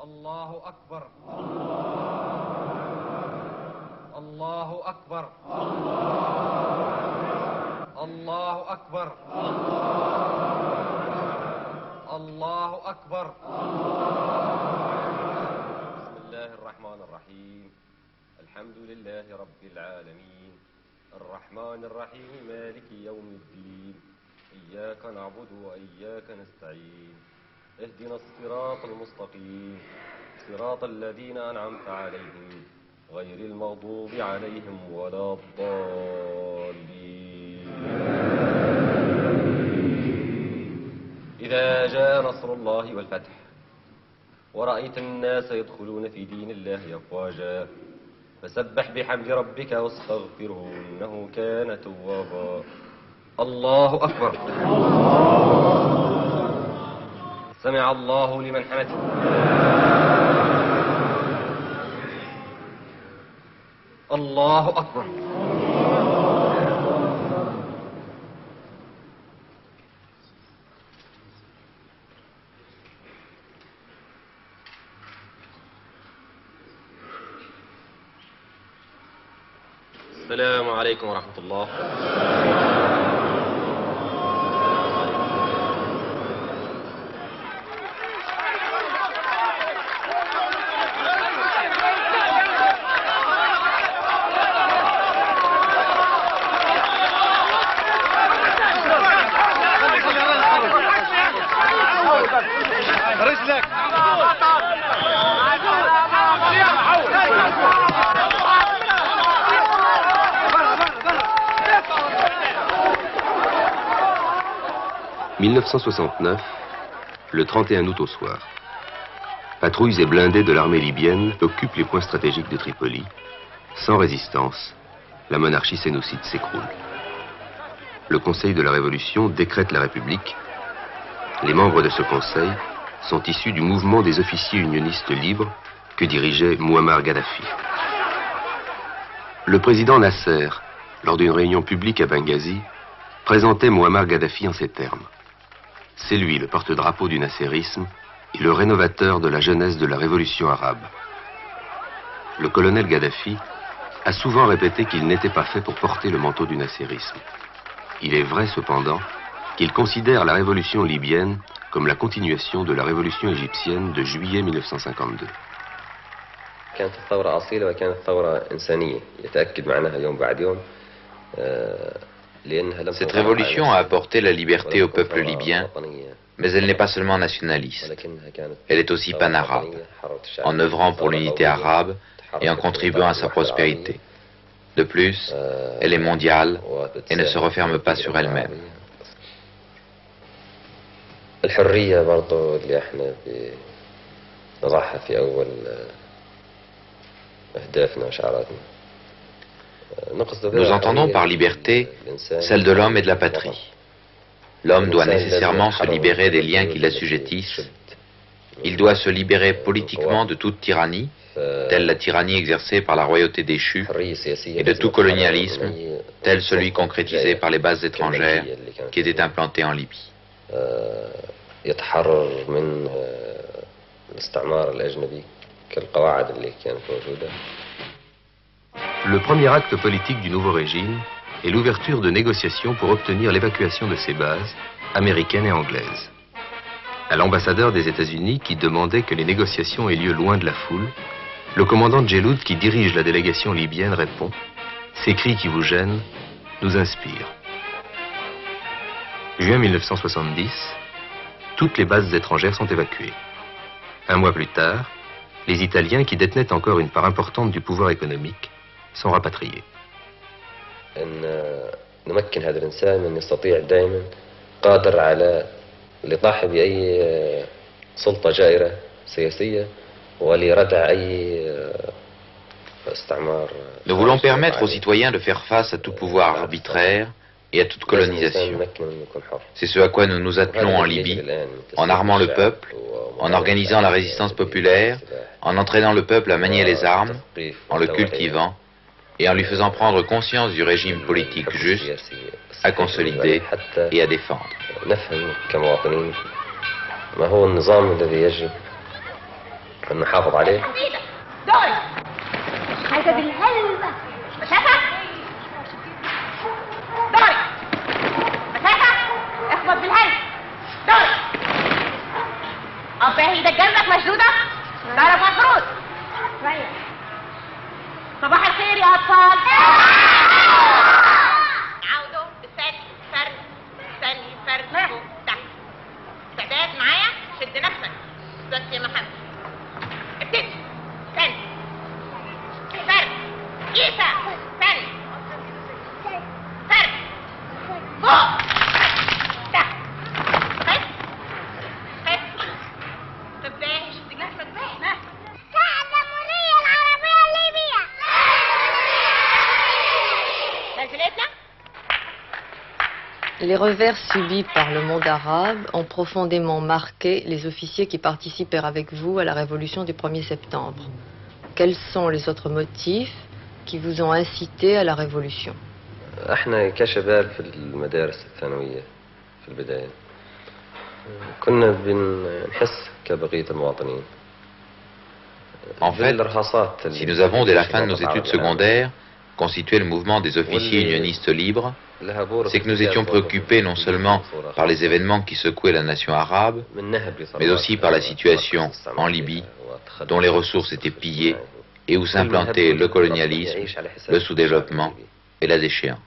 الله أكبر. الله أكبر. الله أكبر. الله أكبر. بسم الله الرحمن الرحيم. الحمد لله رب العالمين الرحمن الرحيم مالك يوم الدين إياك نعبد وإياك نستعين اهدنا الصراط المستقيم صراط الذين أنعمت عليهم غير المغضوب عليهم ولا الضالين. إذا جاء نصر الله والفتح ورأيت الناس يدخلون في دين الله أفواجا فسبح بحمد ربك واستغفره إنه كان توابا. الله أكبر. سمع الله لمن حمده. الله أكبر. السلام عليكم ورحمة الله. رجلك 1969, le 31 août au soir. Patrouilles et blindés de l'armée libyenne occupent les points stratégiques de Tripoli. Sans résistance, la monarchie sénoucide s'écroule. Le Conseil de la Révolution décrète la République. Les membres de ce conseil sont issus du mouvement des officiers unionistes libres que dirigeait Mouammar Kadhafi. Le président Nasser, lors d'une réunion publique à Benghazi, présentait Mouammar Kadhafi en ces termes. C'est lui le porte-drapeau du nasserisme et le rénovateur de la jeunesse de la révolution arabe. Le colonel Kadhafi a souvent répété qu'il n'était pas fait pour porter le manteau du nasserisme. Il est vrai cependant qu'il considère la révolution libyenne comme la continuation de la révolution égyptienne de juillet 1952. كانت الثورة أصيلة وكانت ثورة إنسانية يتأكد معناها يوم بعد يوم. Cette révolution a apporté la liberté au peuple libyen, mais elle n'est pas seulement nationaliste. Elle est aussi pan-arabe, en œuvrant pour l'unité arabe et en contribuant à sa prospérité. De plus, elle est mondiale et ne se referme pas sur elle-même. الحرية برضو اللي احنا نضعها في أول أهدافنا وشعاراتنا. Nous entendons par liberté celle de l'homme et de la patrie. L'homme doit nécessairement se libérer des liens qui l'assujettissent. Il doit se libérer politiquement de toute tyrannie, telle la tyrannie exercée par la royauté déchue, et de tout colonialisme, tel celui concrétisé par les bases étrangères qui étaient implantées en Libye. يتحرر من الاستعمار الأجنبي كالقواعد اللي كانت موجودة. Le premier acte politique du nouveau régime est l'ouverture de négociations pour obtenir l'évacuation de ses bases, américaines et anglaises. À l'ambassadeur des États-Unis qui demandait que les négociations aient lieu loin de la foule, le commandant Djeloud qui dirige la délégation libyenne répond « Ces cris qui vous gênent nous inspirent ». Juin 1970, toutes les bases étrangères sont évacuées. Un mois plus tard, les Italiens qui détenaient encore une part importante du pouvoir économique sont rapatriés. نمكن هذا الإنسان من يستطيع دائما قادر على الإطاحة بأي سلطة جائرة سياسية ولردع أي استعمار. Nous voulons permettre aux citoyens de faire face à tout pouvoir arbitraire et à toute colonisation. C'est ce à quoi nous nous attelons en Libye, en armant le peuple, en organisant la résistance populaire, en entraînant le peuple à manier les armes, en le cultivant et en lui faisant prendre conscience du régime politique juste, à consolider et à défendre. نحافظ عليه. دوري عايزة بالهلبة مسافة دوري مسافة اخبط بالهلبة دوري أبا ايدك جنبك مشدودة تعرف مفروض صباح الخير يا أطفال عودوا بالثاني فرد ثاني فرد فوق تحت استعداد معايا شد نفسك بس يا محمد ابتدي ثاني فرد قيسة ثاني فرد فوق تحت خف خف طب باهي شد نفسك باهي الجمهورية العربية الليبية نزلتنا Les revers subis par le monde arabe ont profondément marqué les officiers qui participèrent avec vous à la révolution du 1er septembre. Quels sont les autres motifs qui vous ont incité à la révolution? احنا كشباب في المدارس الثانوية في البداية كنا بنحس كبقية المواطنين. En fait, si nous avons dès la fin de nos études secondaires constitué le mouvement des officiers unionistes libres, c'est que nous étions préoccupés non seulement par les événements qui secouaient la nation arabe, mais aussi par la situation en Libye, dont les ressources étaient pillées et où s'implantait le colonialisme, le sous-développement et la déchéance.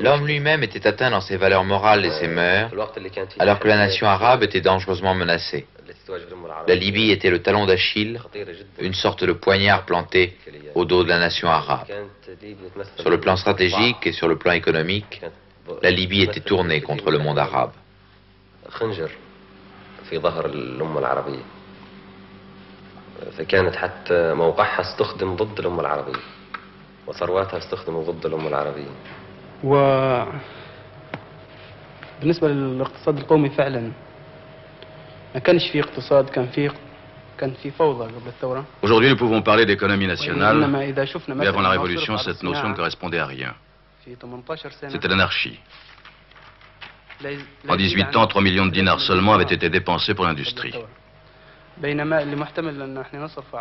L'homme lui-même était atteint dans ses valeurs morales et ses mœurs, alors que la nation arabe était dangereusement menacée. La Libye était le talon d'Achille, une sorte de poignard planté au dos de la nation arabe. Sur le plan stratégique et sur le plan économique, la Libye était tournée contre le monde arabe. فكانت حتى موقعها استخدم ضد الأمة العربية وثرواتها استخدموا ضد الأمة العربية. وبالنسبة للاقتصاد القومي فعلا ما كانش فيه اقتصاد، كان في فوضى قبل الثورة. Aujourd'hui, nous pouvons parler d'économie nationale, mais avant la Révolution, cette notion ne correspondait à rien. C'était l'anarchie. En 18 ans, 3 millions de dinars seulement avaient été dépensés pour l'industrie.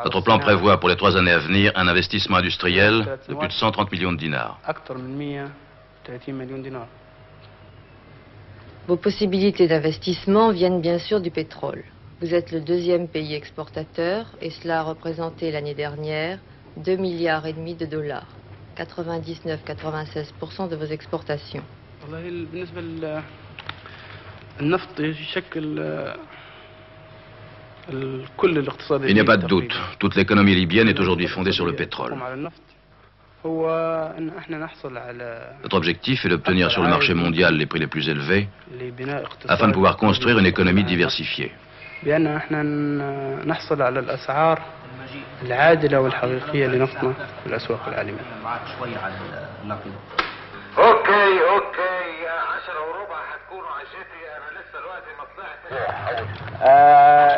Notre plan prévoit pour les 3 années à venir un investissement industriel de plus de 130 millions de dinars. Vos possibilités d'investissement viennent bien sûr du pétrole. Vous êtes le 2e pays exportateur et cela a représenté l'année dernière 2,5 milliards de dollars, 99-96% de vos exportations. Il n'y a pas de doute, toute l'économie libyenne est aujourd'hui fondée sur le pétrole. Notre objectif est d'obtenir sur le marché mondial les prix les plus élevés afin de pouvoir construire une économie diversifiée.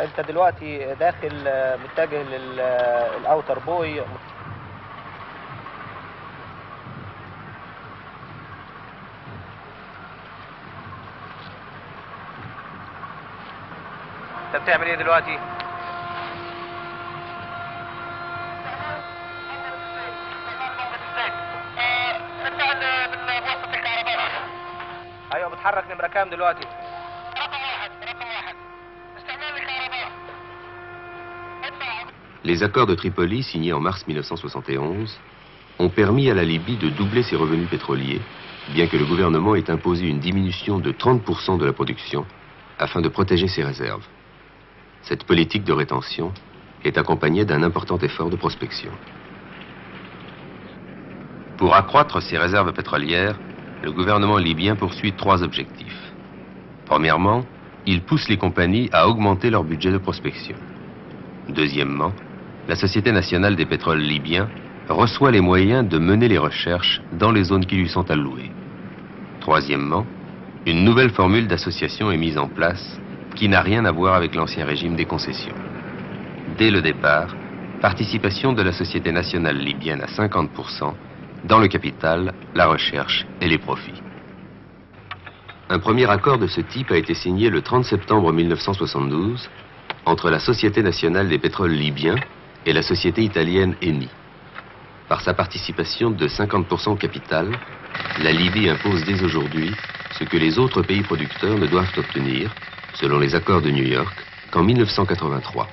انت دلوقتي داخل متجه للاوتر بوي. انت بتعمل ايه دلوقتي؟ ايوه بتحرك نمرة كام دلوقتي؟ Les accords de Tripoli, signés en mars 1971, ont permis à la Libye de doubler ses revenus pétroliers, bien que le gouvernement ait imposé une diminution de 30% de la production afin de protéger ses réserves. Cette politique de rétention est accompagnée d'un important effort de prospection. Pour accroître ses réserves pétrolières, le gouvernement libyen poursuit 3 objectifs. Premièrement, il pousse les compagnies à augmenter leur budget de prospection. Deuxièmement, la Société nationale des pétroles libyens reçoit les moyens de mener les recherches dans les zones qui lui sont allouées. Troisièmement, une nouvelle formule d'association est mise en place qui n'a rien à voir avec l'ancien régime des concessions. Dès le départ, participation de la Société nationale libyenne à 50% dans le capital, la recherche et les profits. Un premier accord de ce type a été signé le 30 septembre 1972 entre la Société nationale des pétroles libyens et la société italienne Eni. Par sa participation de 50% au capital, la Libye impose dès aujourd'hui ce que les autres pays producteurs ne doivent obtenir, selon les accords de New York, qu'en 1983.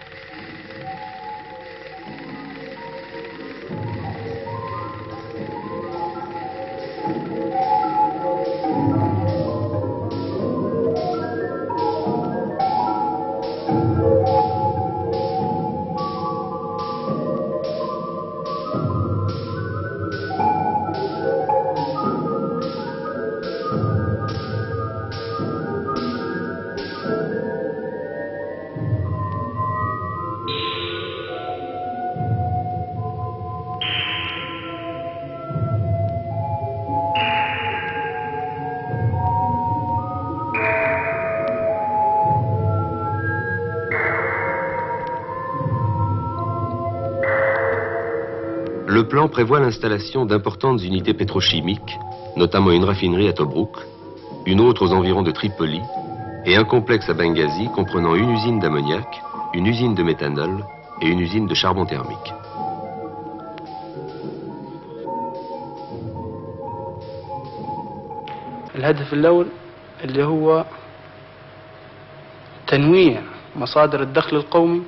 Le plan prévoit l'installation d'importantes unités pétrochimiques, notamment une raffinerie à Tobrouk, une autre aux environs de Tripoli, et un complexe à Benghazi comprenant une usine d'ammoniac, une usine de méthanol et une usine de charbon thermique. الهدف الأول اللي هو تنويع مصادر الدخل القومي.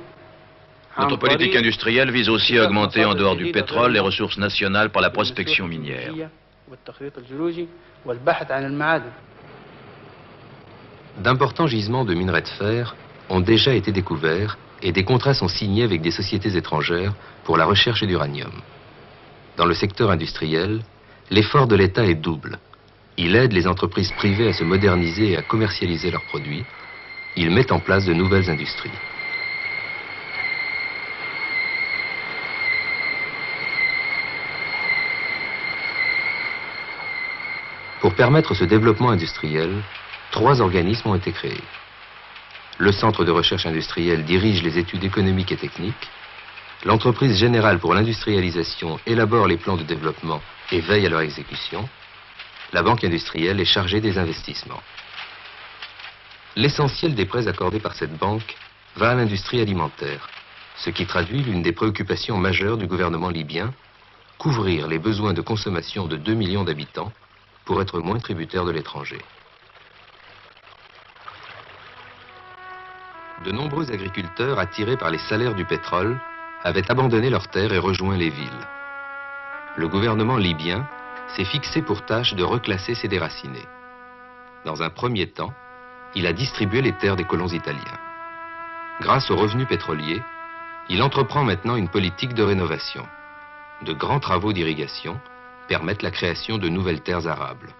Notre politique industrielle vise aussi à augmenter en dehors du pétrole les ressources nationales par la prospection minière. D'importants gisements de minerais de fer ont déjà été découverts et des contrats sont signés avec des sociétés étrangères pour la recherche d'uranium. Dans le secteur industriel, l'effort de l'État est double. Il aide les entreprises privées à se moderniser et à commercialiser leurs produits. Il met en place de nouvelles industries. Pour permettre ce développement industriel, 3 organismes ont été créés. Le Centre de recherche industrielle dirige les études économiques et techniques. L'entreprise générale pour l'industrialisation élabore les plans de développement et veille à leur exécution. La banque industrielle est chargée des investissements. L'essentiel des prêts accordés par cette banque va à l'industrie alimentaire, ce qui traduit l'une des préoccupations majeures du gouvernement libyen, couvrir les besoins de consommation de 2 millions d'habitants pour être moins tributaire de l'étranger. De nombreux agriculteurs attirés par les salaires du pétrole avaient abandonné leurs terres et rejoint les villes. Le gouvernement libyen s'est fixé pour tâche de reclasser ces déracinés. Dans un premier temps, il a distribué les terres des colons italiens. Grâce aux revenus pétroliers, il entreprend maintenant une politique de rénovation. De grands travaux d'irrigation permettent la création de nouvelles terres arables.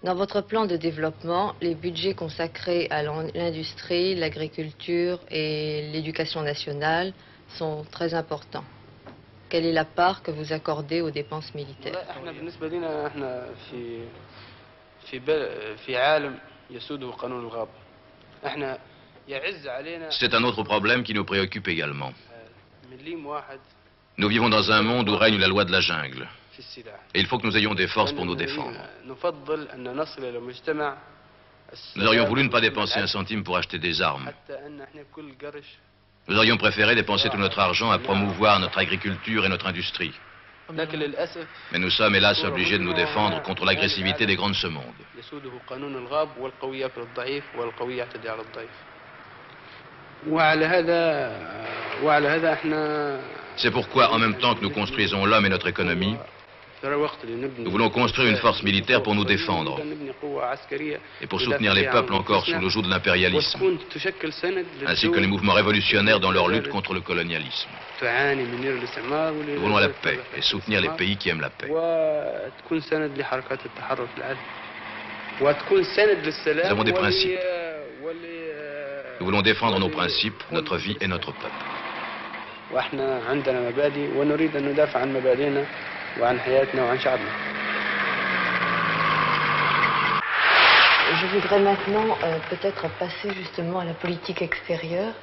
Dans votre plan de développement, les budgets consacrés à l'industrie, l'agriculture et l'éducation nationale sont très importants. Quelle est la part que vous accordez aux dépenses militaires? C'est un autre problème qui nous préoccupe également. Nous vivons dans un monde où règne la loi de la jungle. Et il faut que nous ayons des forces pour nous défendre. Nous aurions voulu ne pas dépenser un centime pour acheter des armes. Nous aurions préféré dépenser tout notre argent à promouvoir notre agriculture et notre industrie. Mais nous sommes hélas obligés de nous défendre contre l'agressivité des grands de ce monde. C'est pourquoi, en même temps que nous construisons l'homme et notre économie, nous voulons construire une force militaire pour nous défendre et pour soutenir les peuples encore sous le joug de l'impérialisme, ainsi que les mouvements révolutionnaires dans leur lutte contre le colonialisme. Nous voulons la paix et soutenir les pays qui aiment la paix. Nous avons des principes. Nous voulons défendre nos principes, notre vie et notre peuple. Je voudrais maintenant peut-être passer justement à la politique extérieure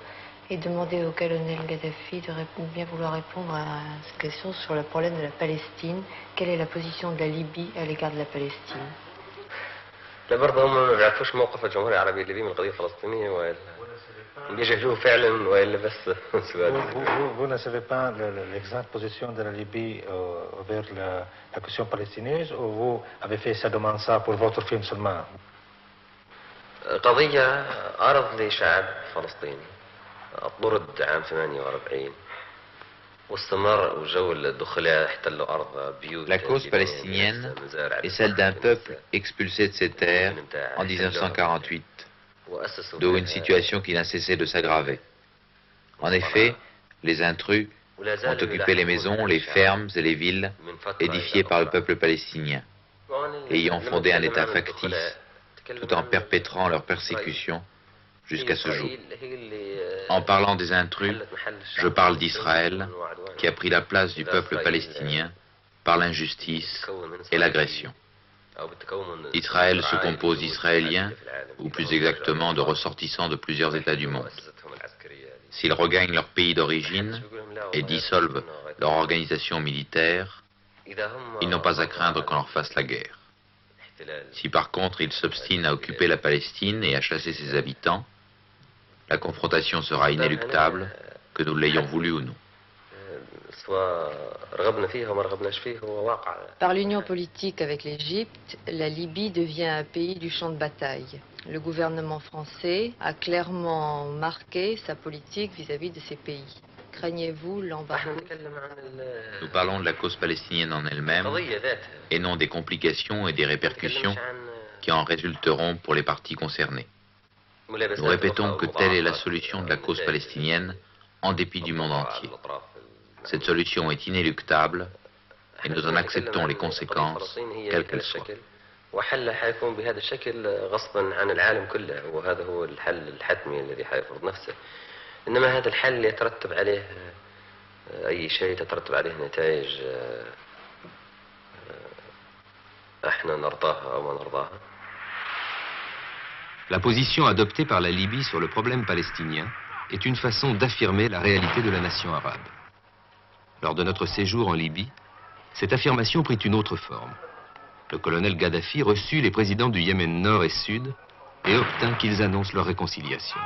et demander au colonel Gaddafi de bien vouloir répondre à cette question sur le problème de la Palestine. Quelle est la position de la Libye à l'égard de la Palestine? لا برضه هم ما بيعرفوش موقف الجمهورية العربية الليبية من القضية الفلسطينية ولا بيجهلوه فعلا ولا بس سؤال. Vous ne savez pas l'exacte position de la Libye vers la question palestinienne ou vous avez fait cette demande ça pour votre film seulement? قضية أرض لشعب فلسطيني اضطرد عام 48 La cause palestinienne est celle d'un peuple expulsé de ses terres en 1948, d'où une situation qui n'a cessé de s'aggraver. En effet, les intrus ont occupé les maisons, les fermes et les villes édifiées par le peuple palestinien, ayant fondé un État factice, tout en perpétrant leurs persécutions jusqu'à ce jour. En parlant des intrus, je parle d'Israël, qui a pris la place du peuple palestinien par l'injustice et l'agression. Israël se compose d'Israéliens, ou plus exactement de ressortissants de plusieurs États du monde. S'ils regagnent leur pays d'origine et dissolvent leur organisation militaire, ils n'ont pas à craindre qu'on leur fasse la guerre. Si par contre ils s'obstinent à occuper la Palestine et à chasser ses habitants, la confrontation sera inéluctable, que nous l'ayons voulu ou non. Par l'union politique avec l'Égypte, la Libye devient un pays du champ de bataille. Le gouvernement français a clairement marqué sa politique vis-à-vis de ces pays. Craignez-vous l'embargo? Nous parlons de la cause palestinienne en elle-même et non des complications et des répercussions qui en résulteront pour les parties concernées. Nous répétons que telle est la solution de la cause palestinienne en dépit du monde entier. Cette solution est inéluctable et nous en acceptons les conséquences, quelles qu'elles soient. وحل حيكون بهذا الشكل غصبا عن العالم كله وهذا هو الحل الحتمي الذي حيفرض نفسه إنما هذا الحل يترتب عليه أي شيء تترتب عليه نتائج احنا نرضاها أو ما نرضاها. La position adoptée par la Libye sur le problème palestinien est une façon d'affirmer la réalité de la nation arabe. Lors de notre séjour en Libye, cette affirmation prit une autre forme. Le colonel Gaddafi reçut les présidents du Yémen Nord et Sud et obtint qu'ils annoncent leur réconciliation.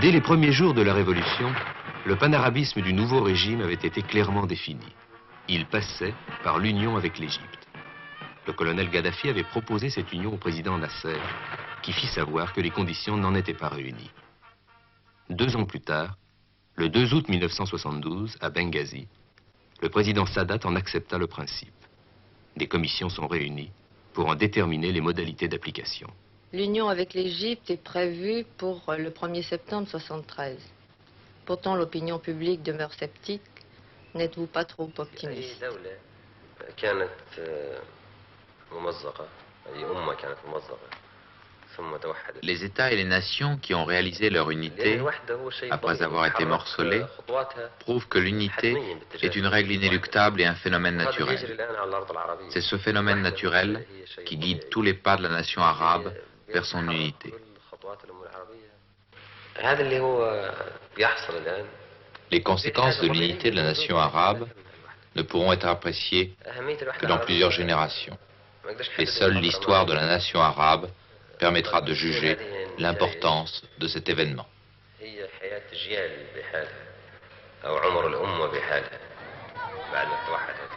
Dès les premiers jours de la Révolution, le panarabisme du nouveau régime avait été clairement défini. Il passait par l'union avec l'Égypte. Le colonel Gaddafi avait proposé cette union au président Nasser, qui fit savoir que les conditions n'en étaient pas réunies. 2 ans plus tard, le 2 août 1972, à Benghazi, le président Sadat en accepta le principe. Des commissions sont réunies pour en déterminer les modalités d'application. L'union avec l'Égypte est prévue pour le 1er septembre 1973. Pourtant, l'opinion publique demeure sceptique. N'êtes-vous pas trop optimiste? Les États et les nations qui ont réalisé leur unité, après avoir été morcelés, prouvent que l'unité est une règle inéluctable et un phénomène naturel. C'est ce phénomène naturel qui guide tous les pas de la nation arabe vers son unité. Les conséquences de l'unité de la nation arabe ne pourront être appréciées que dans plusieurs générations. Et seule l'histoire de la nation arabe permettra de juger l'importance de cet événement. بعد ما توحدت.